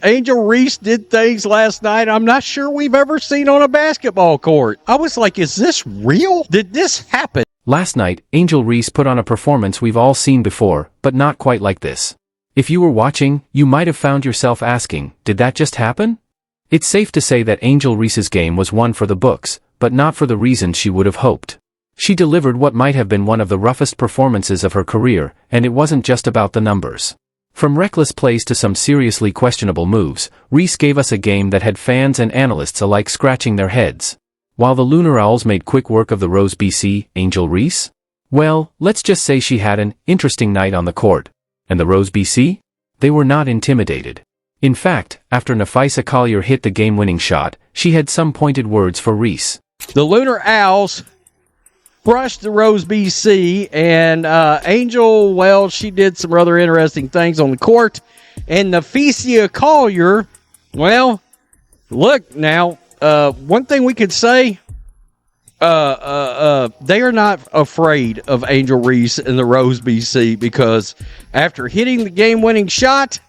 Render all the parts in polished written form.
Angel Reese did things last night I'm not sure we've ever seen on a basketball court. I was like, is this real? Did this happen? Last night, Angel Reese put on a performance we've all seen before, but not quite like this. If you were watching, you might have found yourself asking, did that just happen? It's safe to say that Angel Reese's game was one for the books, but not for the reasons she would have hoped. She delivered what might have been one of the roughest performances of her career, and it wasn't just about the numbers. From reckless plays to some seriously questionable moves, Reese gave us a game that had fans and analysts alike scratching their heads. While the Lunar Owls made quick work of the Rose BC, Angel Reese? Well, let's just say she had an interesting night on the court. And the Rose BC? They were not intimidated. In fact, after Napheesa Collier hit the game-winning shot, she had some pointed words for Reese. The Lunar Owls brushed the Rose BC, and Angel, well, she did some rather interesting things on the court. And Napheesa Collier, well, look now, one thing we could say, they are not afraid of Angel Reese and the Rose BC, because after hitting the game-winning shot,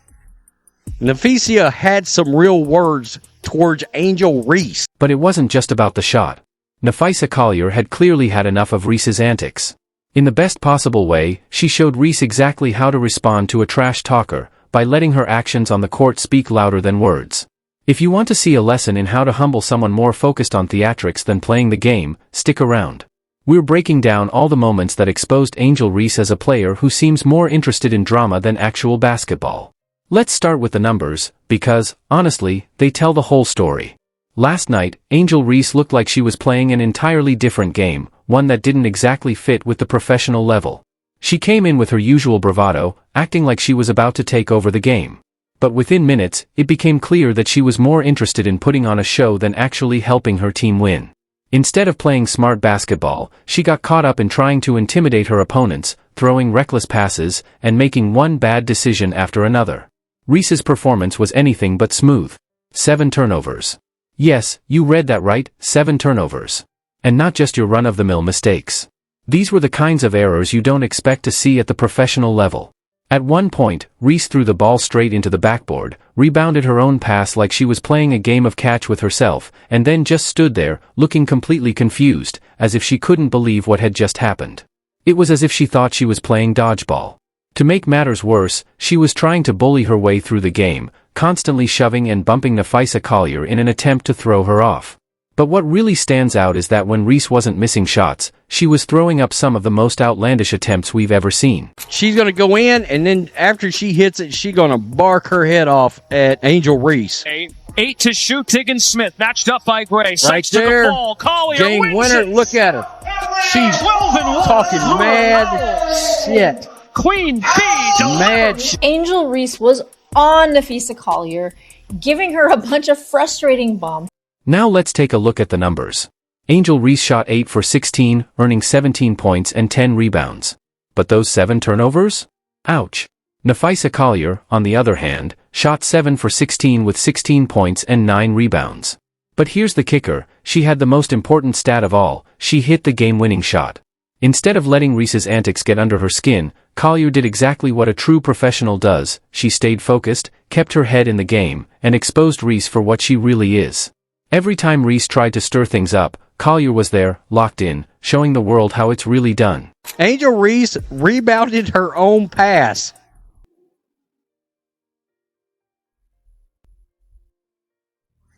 Napheesa had some real words towards Angel Reese. But it wasn't just about the shot. Napheesa Collier had clearly had enough of Reese's antics. In the best possible way, she showed Reese exactly how to respond to a trash talker, by letting her actions on the court speak louder than words. If you want to see a lesson in how to humble someone more focused on theatrics than playing the game, stick around. We're breaking down all the moments that exposed Angel Reese as a player who seems more interested in drama than actual basketball. Let's start with the numbers, because, honestly, they tell the whole story. Last night, Angel Reese looked like she was playing an entirely different game, one that didn't exactly fit with the professional level. She came in with her usual bravado, acting like she was about to take over the game. But within minutes, it became clear that she was more interested in putting on a show than actually helping her team win. Instead of playing smart basketball, she got caught up in trying to intimidate her opponents, throwing reckless passes, and making one bad decision after another. Reese's performance was anything but smooth. 7 turnovers. Yes, you read that right, 7 turnovers. And not just your run-of-the-mill mistakes. These were the kinds of errors you don't expect to see at the professional level. At one point, Reese threw the ball straight into the backboard, rebounded her own pass like she was playing a game of catch with herself, and then just stood there, looking completely confused, as if she couldn't believe what had just happened. It was as if she thought she was playing dodgeball. To make matters worse, she was trying to bully her way through the game, constantly shoving and bumping Napheesa Collier in an attempt to throw her off. But what really stands out is that when Reese wasn't missing shots, she was throwing up some of the most outlandish attempts we've ever seen. She's going to go in, and then after she hits it, she's going to bark her head off at Angel Reese. 8 to shoot. Higgins-Smith matched up by Gray. Right there. To the ball. Collier game winner. it. Look at her. She's talking mad shit. Queen Bee. Mad shit. Angel Reese was on Napheesa Collier, giving her a bunch of frustrating bombs. Now let's take a look at the numbers. Angel Reese shot 8 for 16, earning 17 points and 10 rebounds. But those 7 turnovers? Ouch. Napheesa Collier, on the other hand, shot 7 for 16 with 16 points and 9 rebounds. But here's the kicker, she had the most important stat of all, she hit the game-winning shot. Instead of letting Reese's antics get under her skin, Collier did exactly what a true professional does, she stayed focused, kept her head in the game, and exposed Reese for what she really is. Every time Reese tried to stir things up, Collier was there, locked in, showing the world how it's really done. Angel Reese rebounded her own pass.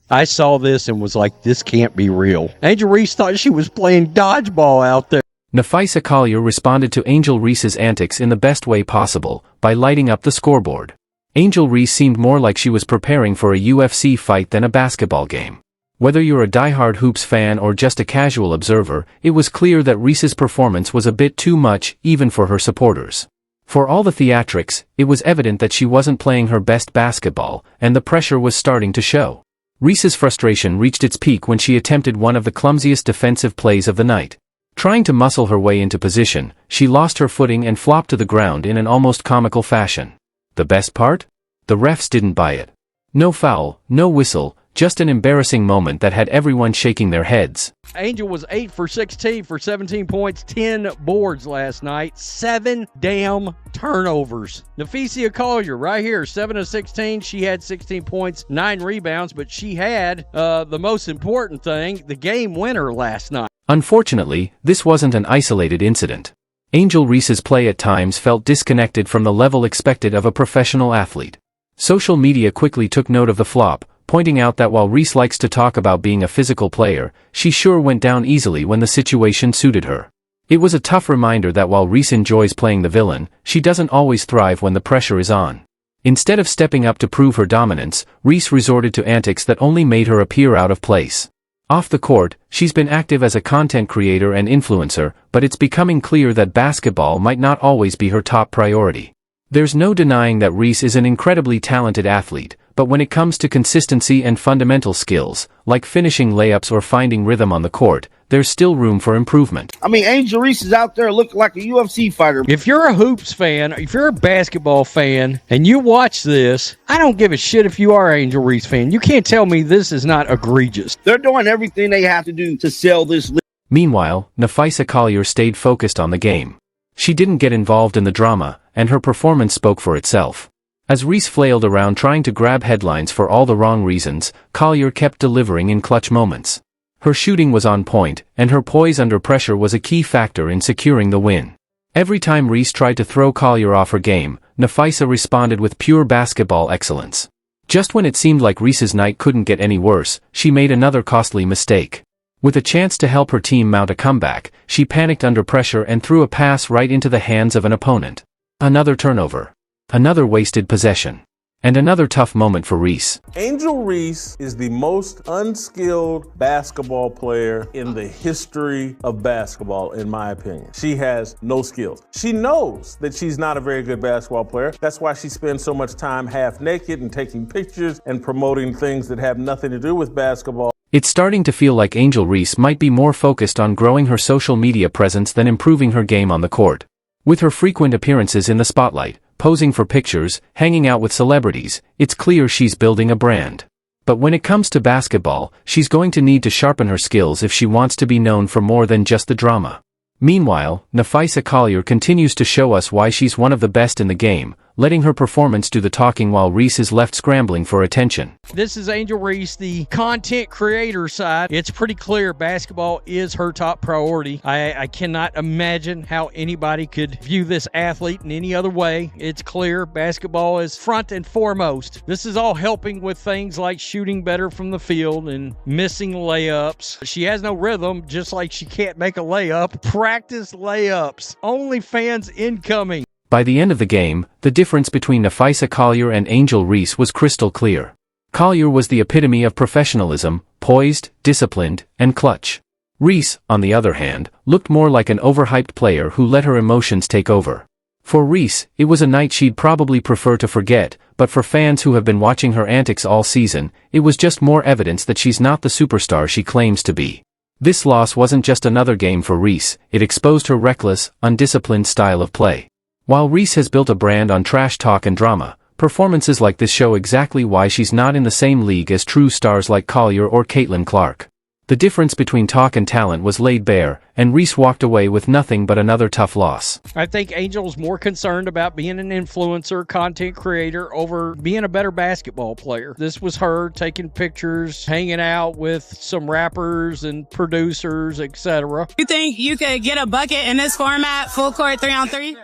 I saw this and was like, this can't be real. Angel Reese thought she was playing dodgeball out there. Napheesa Collier responded to Angel Reese's antics in the best way possible, by lighting up the scoreboard. Angel Reese seemed more like she was preparing for a UFC fight than a basketball game. Whether you're a diehard hoops fan or just a casual observer, it was clear that Reese's performance was a bit too much, even for her supporters. For all the theatrics, it was evident that she wasn't playing her best basketball, and the pressure was starting to show. Reese's frustration reached its peak when she attempted one of the clumsiest defensive plays of the night. Trying to muscle her way into position, she lost her footing and flopped to the ground in an almost comical fashion. The best part? The refs didn't buy it. No foul, no whistle, Just an embarrassing moment that had everyone shaking their heads. Angel was 8 for 16 for 17 points, 10 boards last night, 7 damn turnovers. Napheesa Collier right here, 7 of 16. She had 16 points, 9 rebounds, but she had the most important thing, the game winner last night. Unfortunately, this wasn't an isolated incident. Angel Reese's play at times felt disconnected from the level expected of a professional athlete. Social media quickly took note of the flop, pointing out that while Reese likes to talk about being a physical player, she sure went down easily when the situation suited her. It was a tough reminder that while Reese enjoys playing the villain, she doesn't always thrive when the pressure is on. Instead of stepping up to prove her dominance, Reese resorted to antics that only made her appear out of place. Off the court, she's been active as a content creator and influencer, but it's becoming clear that basketball might not always be her top priority. There's no denying that Reese is an incredibly talented athlete, but when it comes to consistency and fundamental skills, like finishing layups or finding rhythm on the court, there's still room for improvement. I mean, Angel Reese is out there looking like a UFC fighter. If you're a hoops fan, if you're a basketball fan, and you watch this, I don't give a shit if you are an Angel Reese fan. You can't tell me this is not egregious. They're doing everything they have to do to sell this league. Meanwhile, Napheesa Collier stayed focused on the game. She didn't get involved in the drama, and her performance spoke for itself. As Reese flailed around trying to grab headlines for all the wrong reasons, Collier kept delivering in clutch moments. Her shooting was on point, and her poise under pressure was a key factor in securing the win. Every time Reese tried to throw Collier off her game, Napheesa responded with pure basketball excellence. Just when it seemed like Reese's night couldn't get any worse, she made another costly mistake. With a chance to help her team mount a comeback, she panicked under pressure and threw a pass right into the hands of an opponent. Another turnover. Another wasted possession. And another tough moment for Reese. Angel Reese is the most unskilled basketball player in the history of basketball, in my opinion. She has no skills. She knows that she's not a very good basketball player. That's why she spends so much time half naked and taking pictures and promoting things that have nothing to do with basketball. It's starting to feel like Angel Reese might be more focused on growing her social media presence than improving her game on the court. With her frequent appearances in the spotlight, posing for pictures, hanging out with celebrities, it's clear she's building a brand. But when it comes to basketball, she's going to need to sharpen her skills if she wants to be known for more than just the drama. Meanwhile, Napheesa Collier continues to show us why she's one of the best in the game, letting her performance do the talking while Reese is left scrambling for attention. This is Angel Reese, the content creator side. It's pretty clear basketball is her top priority. I cannot imagine how anybody could view this athlete in any other way. It's clear basketball is front and foremost. This is all helping with things like shooting better from the field and missing layups. She has no rhythm, just like she can't make a layup. Practice layups. OnlyFans incoming. By the end of the game, the difference between Napheesa Collier and Angel Reese was crystal clear. Collier was the epitome of professionalism, poised, disciplined, and clutch. Reese, on the other hand, looked more like an overhyped player who let her emotions take over. For Reese, it was a night she'd probably prefer to forget, but for fans who have been watching her antics all season, it was just more evidence that she's not the superstar she claims to be. This loss wasn't just another game for Reese, it exposed her reckless, undisciplined style of play. While Reese has built a brand on trash talk and drama, performances like this show exactly why she's not in the same league as true stars like Collier or Caitlin Clark. The difference between talk and talent was laid bare, and Reese walked away with nothing but another tough loss. I think Angel's more concerned about being an influencer, content creator, over being a better basketball player. This was her taking pictures, hanging out with some rappers and producers, etc. You think you could get a bucket in this format, full court 3-on-3?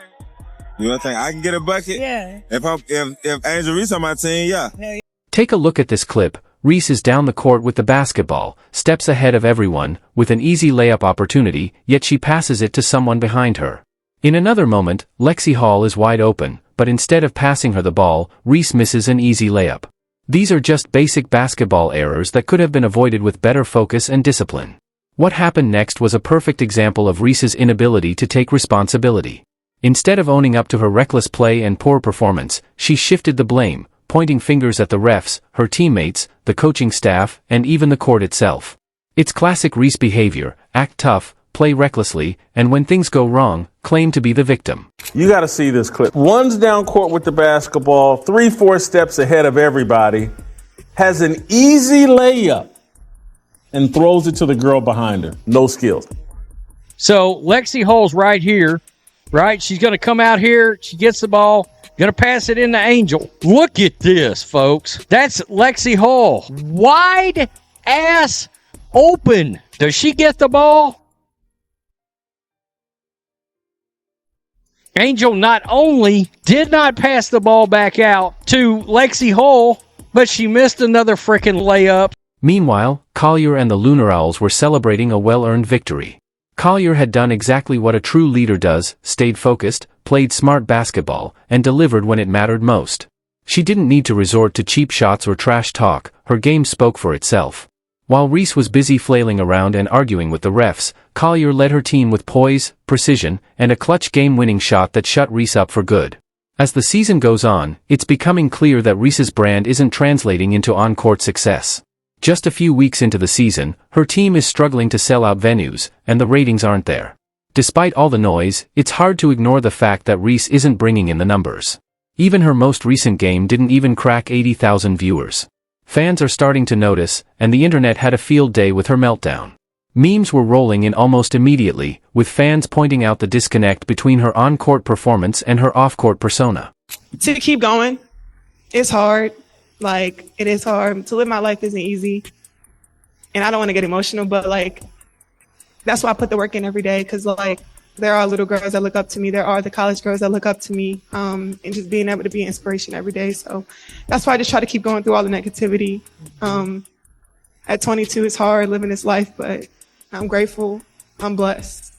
You don't think I can get a bucket? Yeah. If Angel Reese on my team, yeah. Take a look at this clip. Reese is down the court with the basketball, steps ahead of everyone, with an easy layup opportunity, yet she passes it to someone behind her. In another moment, Lexi Hall is wide open, but instead of passing her the ball, Reese misses an easy layup. These are just basic basketball errors that could have been avoided with better focus and discipline. What happened next was a perfect example of Reese's inability to take responsibility. Instead of owning up to her reckless play and poor performance, she shifted the blame, pointing fingers at the refs, her teammates, the coaching staff, and even the court itself. It's classic Reese behavior: act tough, play recklessly, and when things go wrong, claim to be the victim. You got to see this clip. Runs down court with the basketball, 3-4 steps ahead of everybody, has an easy layup and throws it to the girl behind her. No skills. So Lexi Hull's right here, right? She's going to come out here. She gets the ball, going to pass it into Angel. Look at this, folks. That's Lexi Hull. Wide ass open. Does she get the ball? Angel not only did not pass the ball back out to Lexi Hull, but she missed another freaking layup. Meanwhile, Collier and the Lunar Owls were celebrating a well-earned victory. Collier had done exactly what a true leader does, stayed focused, played smart basketball, and delivered when it mattered most. She didn't need to resort to cheap shots or trash talk, her game spoke for itself. While Reese was busy flailing around and arguing with the refs, Collier led her team with poise, precision, and a clutch game-winning shot that shut Reese up for good. As the season goes on, it's becoming clear that Reese's brand isn't translating into on-court success. Just a few weeks into the season, her team is struggling to sell out venues, and the ratings aren't there. Despite all the noise, it's hard to ignore the fact that Reese isn't bringing in the numbers. Even her most recent game didn't even crack 80,000 viewers. Fans are starting to notice, and the internet had a field day with her meltdown. Memes were rolling in almost immediately, with fans pointing out the disconnect between her on-court performance and her off-court persona. To keep going, it's hard. It is hard. To live my life isn't easy. And I don't want to get emotional, but, that's why I put the work in every day, because, there are little girls that look up to me. There are the college girls that look up to me, and just being able to be an inspiration every day. So that's why I just try to keep going through all the negativity. At 22, it's hard living this life, but I'm grateful. I'm blessed.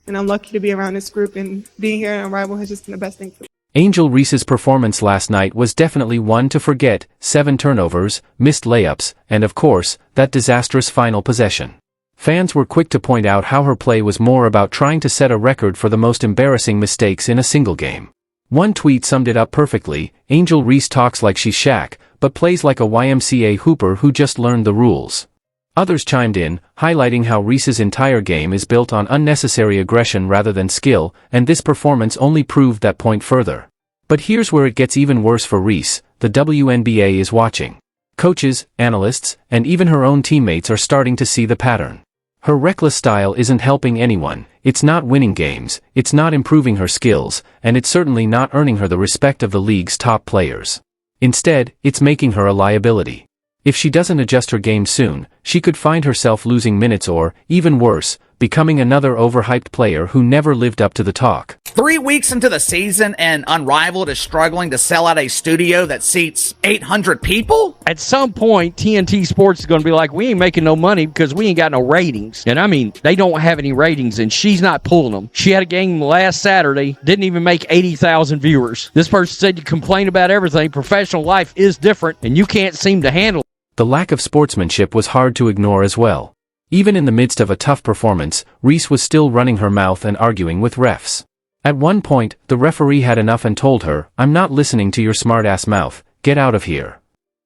And I'm lucky to be around this group, and being here in Rival has just been the best thing for me. Angel Reese's performance last night was definitely one to forget: 7 turnovers, missed layups, and of course, that disastrous final possession. Fans were quick to point out how her play was more about trying to set a record for the most embarrassing mistakes in a single game. One tweet summed it up perfectly: Angel Reese talks like she's Shaq, but plays like a YMCA hooper who just learned the rules. Others chimed in, highlighting how Reese's entire game is built on unnecessary aggression rather than skill, and this performance only proved that point further. But here's where it gets even worse for Reese: the WNBA is watching. Coaches, analysts, and even her own teammates are starting to see the pattern. Her reckless style isn't helping anyone, it's not winning games, it's not improving her skills, and it's certainly not earning her the respect of the league's top players. Instead, it's making her a liability. If she doesn't adjust her game soon, she could find herself losing minutes or, even worse, becoming another overhyped player who never lived up to the talk. 3 weeks into the season and Unrivaled is struggling to sell out a studio that seats 800 people? At some point, TNT Sports is going to be like, we ain't making no money because we ain't got no ratings. And I mean, they don't have any ratings, and she's not pulling them. She had a game last Saturday, didn't even make 80,000 viewers. This person said you complain about everything. Professional life is different, and you can't seem to handle it. The lack of sportsmanship was hard to ignore as well. Even in the midst of a tough performance, Reese was still running her mouth and arguing with refs. At one point, the referee had enough and told her, "I'm not listening to your smart-ass mouth, get out of here."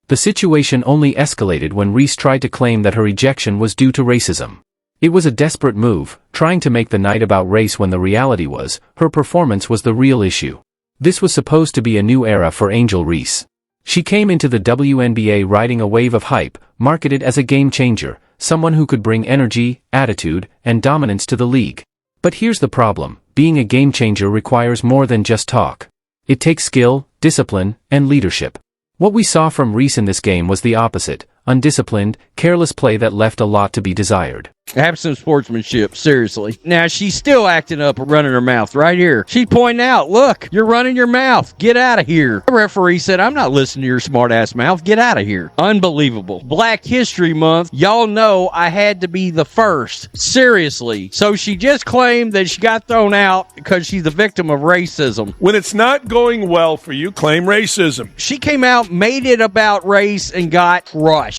The situation only escalated when Reese tried to claim that her ejection was due to racism. It was a desperate move, trying to make the night about race when the reality was, her performance was the real issue. This was supposed to be a new era for Angel Reese. She came into the WNBA riding a wave of hype, marketed as a game changer, someone who could bring energy, attitude, and dominance to the league. But here's the problem: being a game changer requires more than just talk. It takes skill, discipline, and leadership. What we saw from Reese in this game was the opposite: undisciplined, careless play that left a lot to be desired. Absent sportsmanship, seriously. Now, she's still acting up and running her mouth right here. She's pointing out, look, you're running your mouth. Get out of here. The referee said, I'm not listening to your smart-ass mouth. Get out of here. Unbelievable. Black History Month. Y'all know I had to be the first. Seriously. So she just claimed that she got thrown out because she's the victim of racism. When it's not going well for you, claim racism. She came out, made it about race, and got crushed.